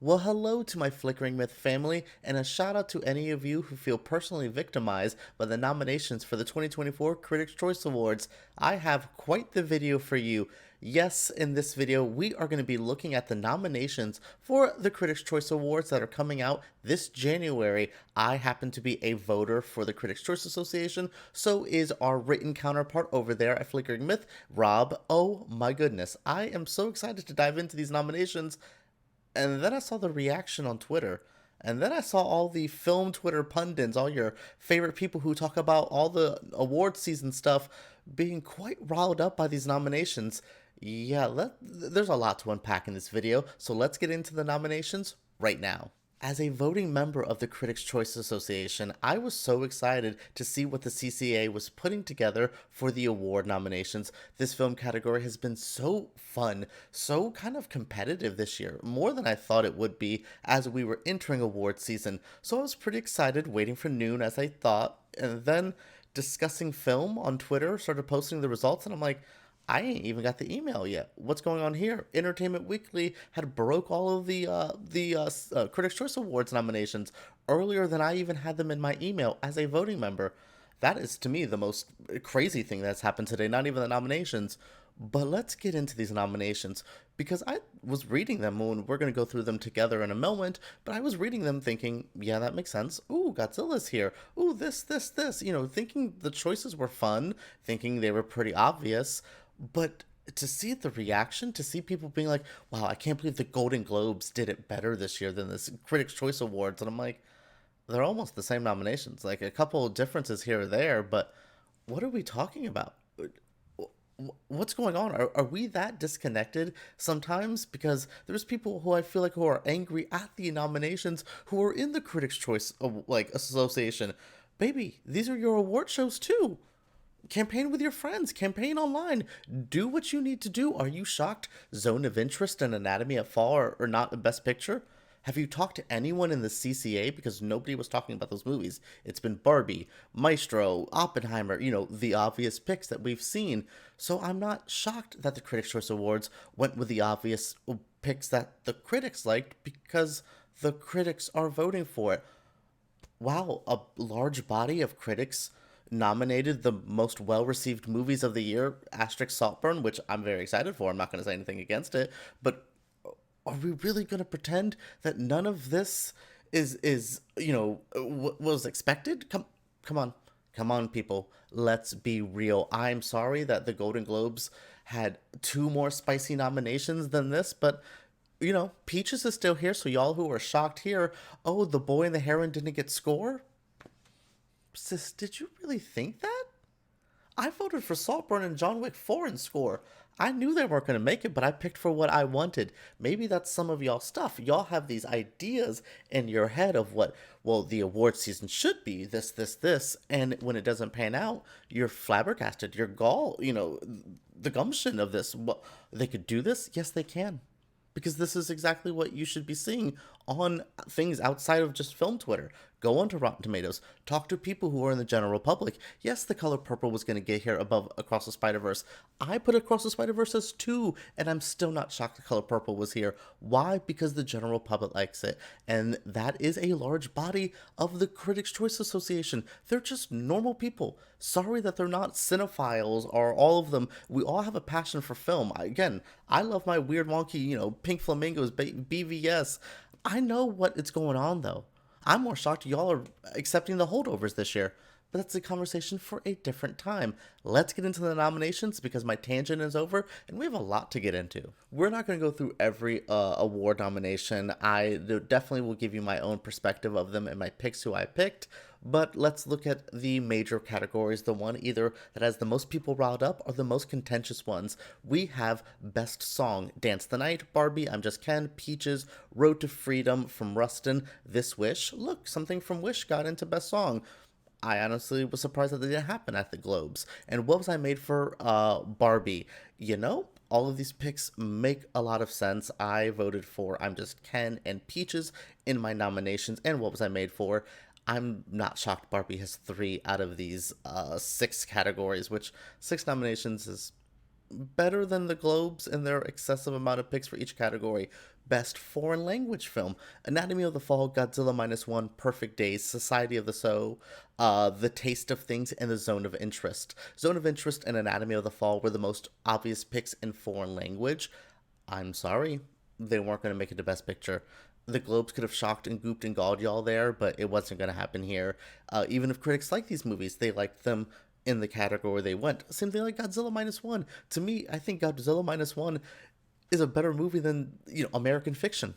Well, hello to my Flickering Myth family, and a shout out to any of you who feel personally victimized by the nominations for the 2024 Critics' Choice Awards. I have quite the video for you. Yes, in this video, we are going to be looking at the nominations for the Critics' Choice Awards that are coming out this January. I happen to be a voter for the Critics' Choice Association, so is our written counterpart over there at Flickering Myth, Rob. Oh my goodness, I am so excited to dive into these nominations. And then I saw the reaction on Twitter. And then I saw all the film Twitter pundits, all your favorite people who talk about all the award season stuff, being quite riled up by these nominations. Yeah, there's a lot to unpack in this video, so let's get into the nominations right now. As a voting member of the Critics' Choice Association, I was so excited to see what the CCA was putting together for the award nominations. This film category has been so fun, so kind of competitive this year, more than I thought it would be as we were entering award season. So I was pretty excited, waiting for noon as I thought, and then discussing film on Twitter, started posting the results, and I'm like, I ain't even got the email yet. What's going on here? Entertainment Weekly had broke all of the Critics' Choice Awards nominations earlier than I even had them in my email as a voting member. That is to me the most crazy thing that's happened today. Not even the nominations, but let's get into these nominations because I was reading them when we're going to go through them together in a moment, but I was reading them thinking, yeah, that makes sense. Ooh, Godzilla's here. Ooh, this, thinking the choices were fun, thinking they were pretty obvious, but to see the reaction, to see people being like, wow, I can't believe the Golden Globes did it better this year than this Critics' Choice Awards. And I'm like, they're almost the same nominations, like a couple of differences here or there, but what are we talking about? What's going on? Are we that disconnected sometimes? Because there's people who I feel like who are angry at the nominations who are in the Critics' Choice Association. Baby, these are your award shows too. Campaign with your friends, campaign online, do what you need to do. Are you shocked Zone of Interest and Anatomy of Fall are not the best picture? Have you talked to anyone in the CCA? Because nobody was talking about those movies. It's been Barbie, Maestro, Oppenheimer, the obvious picks that we've seen. So I'm not shocked that the Critics' Choice Awards went with the obvious picks that the critics liked because the critics are voting for it. Wow, a large body of critics nominated the most well-received movies of the year, asterisk Saltburn, which I'm very excited for. I'm not going to say anything against it, but are we really going to pretend that none of this was expected? Come on, people. Let's be real. I'm sorry that the Golden Globes had two more spicy nominations than this, but Peaches is still here, so y'all who are shocked here, oh, The Boy and the Heron didn't get score? Sis, did you really think that? I voted for Saltburn and John Wick 4 in score. I knew they weren't going to make it, but I picked for what I wanted. Maybe that's some of y'all stuff. Y'all have these ideas in your head of what, well, the award season should be, this, and when it doesn't pan out, you're flabbergasted. You're the gumption of this. Well, they could do this? Yes, they can, because this is exactly what you should be seeing on things outside of just film Twitter. Go onto Rotten Tomatoes, talk to people who are in the general public. Yes, The Color Purple was going to get here above Across the Spider-Verse. I put Across the Spider-Verse as 2, and I'm still not shocked The Color Purple was here. Why? Because the general public likes it, and that is a large body of the Critics' Choice Association. They're just normal people. Sorry that they're not cinephiles or all of them. We all have a passion for film. Again, I love my weird wonky, pink flamingos, BVS. I know what is going on though. I'm more shocked y'all are accepting the holdovers this year. But that's a conversation for a different time. Let's get into the nominations because my tangent is over and we have a lot to get into. We're not going to go through every award nomination. I definitely will give you my own perspective of them and my picks who I picked. But let's look at the major categories, the one either that has the most people riled up or the most contentious ones. We have Best Song, Dance the Night, Barbie, I'm Just Ken, Peaches, Road to Freedom from Rustin, This Wish. Look, something from Wish got into Best Song. I honestly was surprised that they didn't happen at the Globes. And what was I made for Barbie? All of these picks make a lot of sense. I voted for I'm Just Ken and Peaches in my nominations. And what was I made for? I'm not shocked Barbie has 3 out of these 6 categories, which 6 nominations is better than the Globes in their excessive amount of picks for each category. Best Foreign Language Film: Anatomy of the Fall, Godzilla Minus One, Perfect Days, Society of the So, The Taste of Things, and The Zone of Interest. Zone of Interest and Anatomy of the Fall were the most obvious picks in foreign language. I'm sorry, they weren't going to make it to Best Picture. The Globes could have shocked and gooped and galled y'all there, but it wasn't going to happen here. Even if critics like these movies, they liked them in the category they went. Same thing like Godzilla Minus One. To me, I think Godzilla Minus One is a better movie than, American Fiction.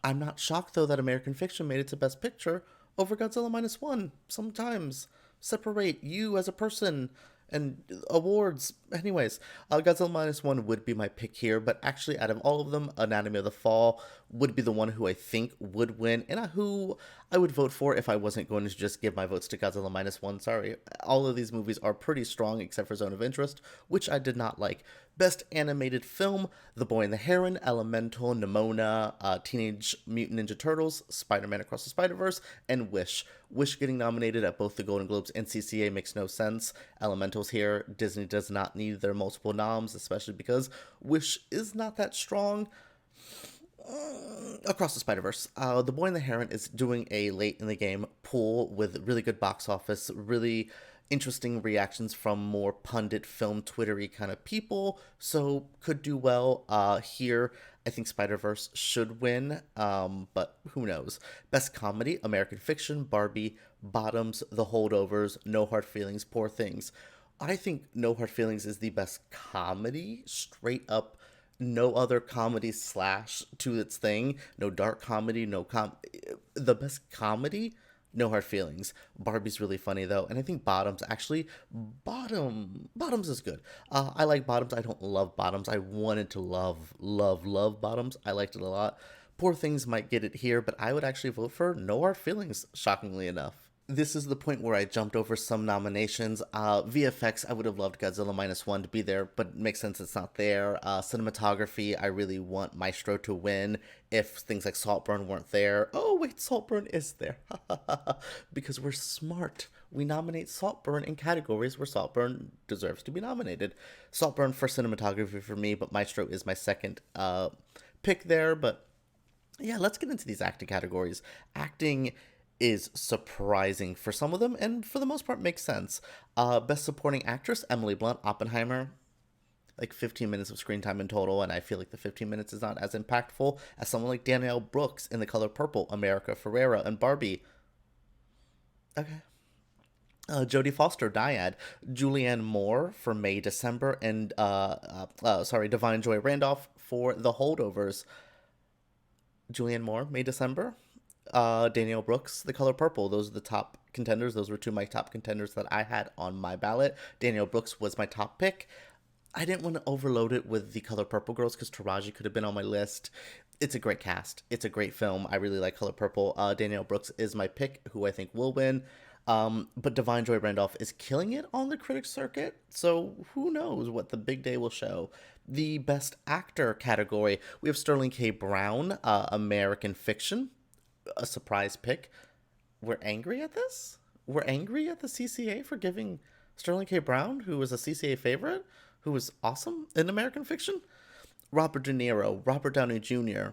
I'm not shocked though that American Fiction made it to Best Picture over Godzilla Minus One. Sometimes separate you as a person and awards. Anyways, Godzilla Minus One would be my pick here, but actually, out of all of them, Anatomy of the Fall would be the one who I think would win, and who I would vote for if I wasn't going to just give my votes to Godzilla Minus One. Sorry, all of these movies are pretty strong except for Zone of Interest, which I did not like. Best Animated Film: The Boy and the Heron, Elemental, Nimona, Teenage Mutant Ninja Turtles, Spider-Man Across the Spider-Verse, and Wish. Wish getting nominated at both the Golden Globes and CCA makes no sense. Elemental's here. Disney does not need their multiple noms, especially because Wish is not that strong. Across the Spider-Verse. The Boy and the Heron is doing a late in the game pool with really good box office, really interesting reactions from more pundit film twittery kind of people, so could do well here. I think Spider-Verse should win, but who knows. Best Comedy: American Fiction, Barbie, Bottoms, The Holdovers, No Hard Feelings, Poor Things. I think No Hard Feelings is the best comedy, straight up. No other comedy slash to its thing. No dark comedy, the best comedy, No Hard Feelings. Barbie's really funny though, and I think Bottoms, actually, Bottoms is good. I like Bottoms. I don't love Bottoms. I wanted to love Bottoms. I liked it a lot. Poor Things might get it here, but I would actually vote for No Hard Feelings, shockingly enough. This is the point where I jumped over some nominations. VFX, I would have loved Godzilla Minus One to be there, but it makes sense it's not there. Cinematography, I really want Maestro to win if things like Saltburn weren't there. Oh, wait, Saltburn is there. Because we're smart. We nominate Saltburn in categories where Saltburn deserves to be nominated. Saltburn for cinematography for me, but Maestro is my second pick there. But yeah, let's get into these acting categories. Acting is surprising for some of them, and for the most part makes sense. Best Supporting Actress: Emily Blunt, Oppenheimer. Like 15 minutes of screen time in total, and I feel like the 15 minutes is not as impactful as someone like Danielle Brooks in The Color Purple, America Ferrera, and Barbie. Okay. Jodie Foster, Dyad, Julianne Moore for May, December, and Divine Joy Randolph for The Holdovers. Julianne Moore, May, December. Danielle Brooks, The Color Purple. Those are the top contenders. Those were two of my top contenders that I had on my ballot. Danielle Brooks was my top pick. I didn't want to overload it with The Color Purple girls because Taraji could have been on my list. It's a great cast. It's a great film. I really like Color Purple. Danielle Brooks is my pick, who I think will win. But Divine Joy Randolph is killing it on the critics circuit, so who knows what the big day will show. The Best Actor category, we have Sterling K. Brown, American Fiction, a surprise pick. We're angry at this? We're angry at the CCA for giving Sterling K. Brown, who was a CCA favorite, who was awesome in American Fiction? Robert De Niro, Robert Downey Jr.,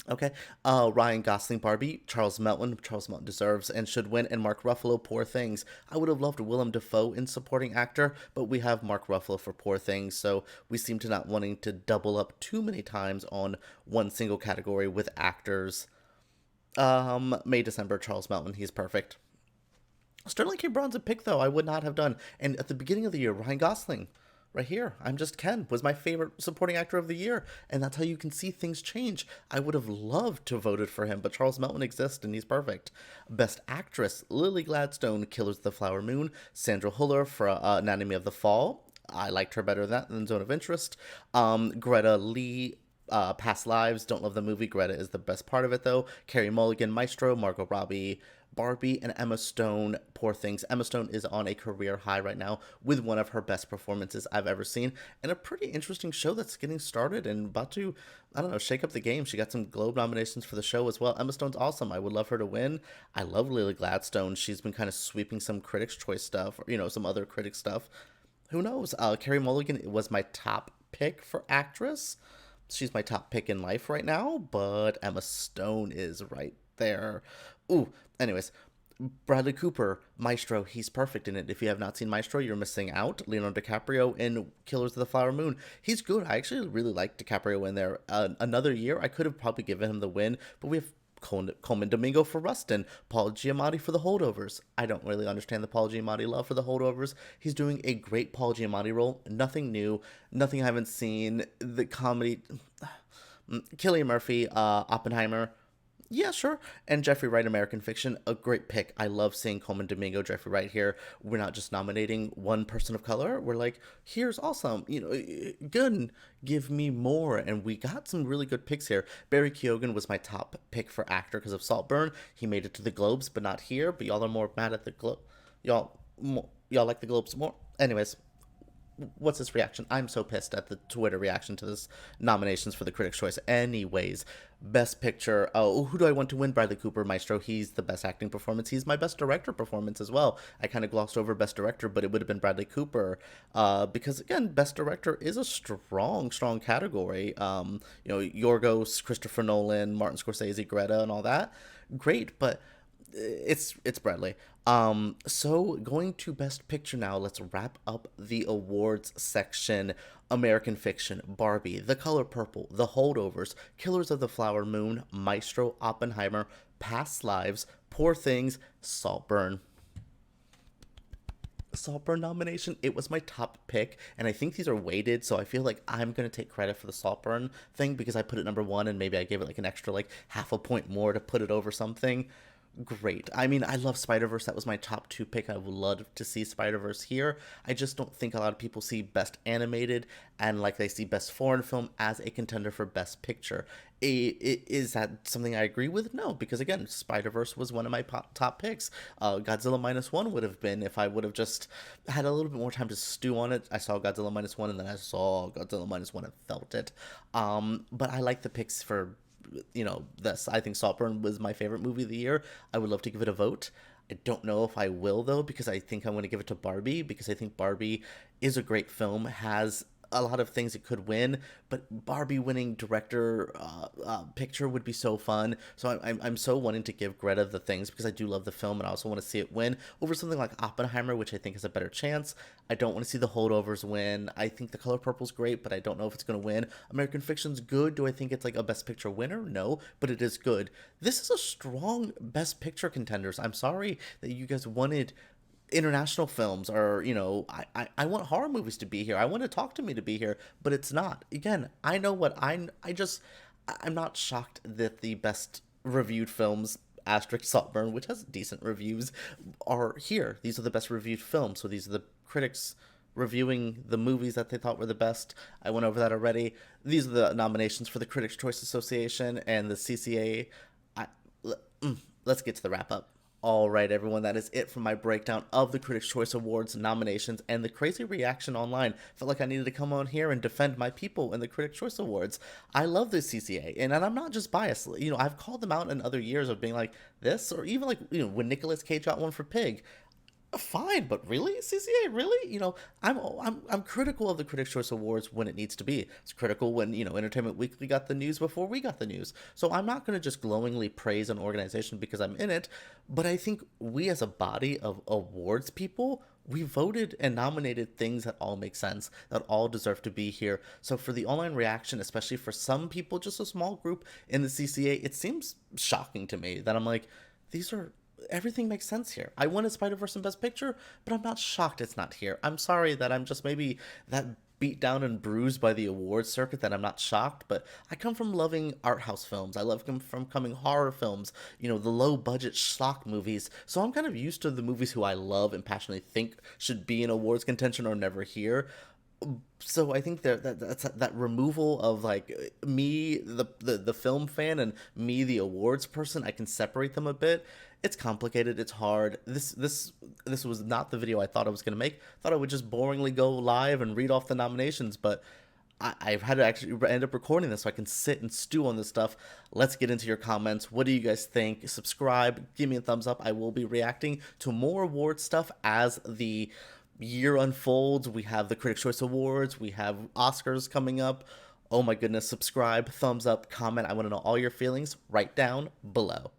okay. Ryan Gosling, Barbie, Charles Melton. Charles Melton deserves and should win, and Mark Ruffalo, Poor Things. I would have loved Willem Dafoe in supporting actor, but we have Mark Ruffalo for Poor Things, so we seem to not wanting to double up too many times on one single category with actors. May, December, Charles Melton. He's perfect. Sterling K. Brown's a pick, though. I would not have done. And at the beginning of the year, Ryan Gosling, right here, I'm Just Ken, was my favorite supporting actor of the year. And that's how you can see things change. I would have loved to have voted for him, but Charles Melton exists and he's perfect. Best Actress: Lily Gladstone, Killers of the Flower Moon. Sandra Huller for Anatomy of the Fall. I liked her better than Zone of Interest. Greta Lee, Past Lives. Don't love the movie. Greta is the best part of it, though. Carey Mulligan, Maestro. Margot Robbie, Barbie, and Emma Stone, Poor Things. Emma Stone is on a career high right now with one of her best performances I've ever seen, and a pretty interesting show that's getting started and about to, I don't know, shake up the game. She got some Globe nominations for the show as well. Emma Stone's awesome. I would love her to win. I love Lily Gladstone. She's been kind of sweeping some Critics' Choice stuff, or, some other critic stuff. Who knows? Carey Mulligan was my top pick for actress. She's my top pick in life right now, but Emma Stone is right there. Ooh, anyways, Bradley Cooper, Maestro, he's perfect in it. If you have not seen Maestro, you're missing out. Leonardo DiCaprio in Killers of the Flower Moon, he's good. I actually really like DiCaprio in there. Another year, I could have probably given him the win, but we have Coleman Domingo for Rustin, Paul Giamatti for The Holdovers. I don't really understand the Paul Giamatti love for The Holdovers. He's doing a great Paul Giamatti role. Nothing new, nothing I haven't seen. The comedy, Cillian Murphy, Oppenheimer. Yeah, sure. And Jeffrey Wright, American Fiction, a great pick. I love seeing Coleman Domingo, Jeffrey Wright here. We're not just nominating one person of color. We're like, here's awesome. Good. Give me more. And we got some really good picks here. Barry Keoghan was my top pick for actor because of Saltburn. He made it to the Globes, but not here. But y'all are more mad at the Globe. Y'all like the Globes more. Anyways, what's this reaction? I'm so pissed at the Twitter reaction to this nominations for the Critics' Choice. Anyways, Best Picture. Oh, who do I want to win? Bradley Cooper, Maestro. He's the best acting performance. He's my best director performance as well. I kind of glossed over Best Director, but it would have been Bradley Cooper because again, Best Director is a strong category. Yorgos, Christopher Nolan, Martin Scorsese, Greta, and all that. Great, but it's Bradley. So going to Best Picture now, let's wrap up the awards section. American Fiction, Barbie, The Color Purple, The Holdovers, Killers of the Flower Moon, Maestro, Oppenheimer, Past Lives, Poor Things, Saltburn. Saltburn nomination, it was my top pick, and I think these are weighted, so I feel like I'm gonna take credit for the Saltburn thing because I put it number one and maybe I gave it like an extra like half a point more to put it over something. Great. I mean, I love Spider-Verse. That was my top two pick. I would love to see Spider-Verse here. I just don't think a lot of people see Best Animated and like they see Best Foreign Film as a contender for Best Picture. Is that something I agree with? No, because again, Spider-Verse was one of my top picks. Godzilla Minus One would have been if I would have just had a little bit more time to stew on it. I saw Godzilla Minus One and then I saw Godzilla Minus One and felt it. But I like the picks for this. I think Saltburn was my favorite movie of the year. I would love to give it a vote. I don't know if I will though, because I think I'm going to give it to Barbie, because I think Barbie is a great film, has a lot of things it could win, but Barbie winning director picture would be so fun. So I'm so wanting to give Greta the things because I do love the film and I also want to see it win over something like Oppenheimer, which I think has a better chance. I don't want to see The Holdovers win. I think The Color Purple's great, but I don't know if it's going to win. American Fiction's good. Do I think it's like a Best Picture winner? No, but it is good. This is a strong Best Picture contenders. I'm sorry that you guys wanted international films, or I want horror movies to be here. I want to talk to me to be here, but it's not. Again, I know what I'm not shocked that the best reviewed films asterisk Saltburn, which has decent reviews, are here. These are the best reviewed films, so these are the critics reviewing the movies that they thought were the best. I went over that already. These are the nominations for the Critics' Choice Association and the CCA. Let's get to the wrap up. All right, everyone, that is it for my breakdown of the Critics' Choice Awards nominations and the crazy reaction online. Felt like I needed to come on here and defend my people in the Critics' Choice Awards. I love the CCA, and I'm not just biased. I've called them out in other years of being like this, or even like, when Nicolas Cage got one for Pig. Fine, but really, CCA, really? I'm critical of the Critics' Choice Awards when it needs to be. It's critical when Entertainment Weekly got the news before we got the news. So I'm not going to just glowingly praise an organization because I'm in it, but I think we as a body of awards people, we voted and nominated things that all make sense, that all deserve to be here. So for the online reaction, especially for some people, just a small group in the CCA, it seems shocking to me that I'm like, everything makes sense here. I wanted Spider-Verse in Best Picture, but I'm not shocked it's not here. I'm sorry that I'm just maybe that beat down and bruised by the awards circuit that I'm not shocked, but I come from loving art house films. I love from coming horror films, the low budget schlock movies. So I'm kind of used to the movies who I love and passionately think should be in awards contention or never here. So I think that removal of like me, the film fan, and me, the awards person, I can separate them a bit. It's complicated. It's hard. This was not the video I thought I was gonna make. I thought I would just boringly go live and read off the nominations, but I've had to actually end up recording this so I can sit and stew on this stuff. Let's get into your comments. What do you guys think? Subscribe. Give me a thumbs up. I will be reacting to more award stuff as the year unfolds. We have the Critics' Choice Awards, we have Oscars coming up. Oh my goodness, subscribe, thumbs up, comment. I want to know all your feelings right down below.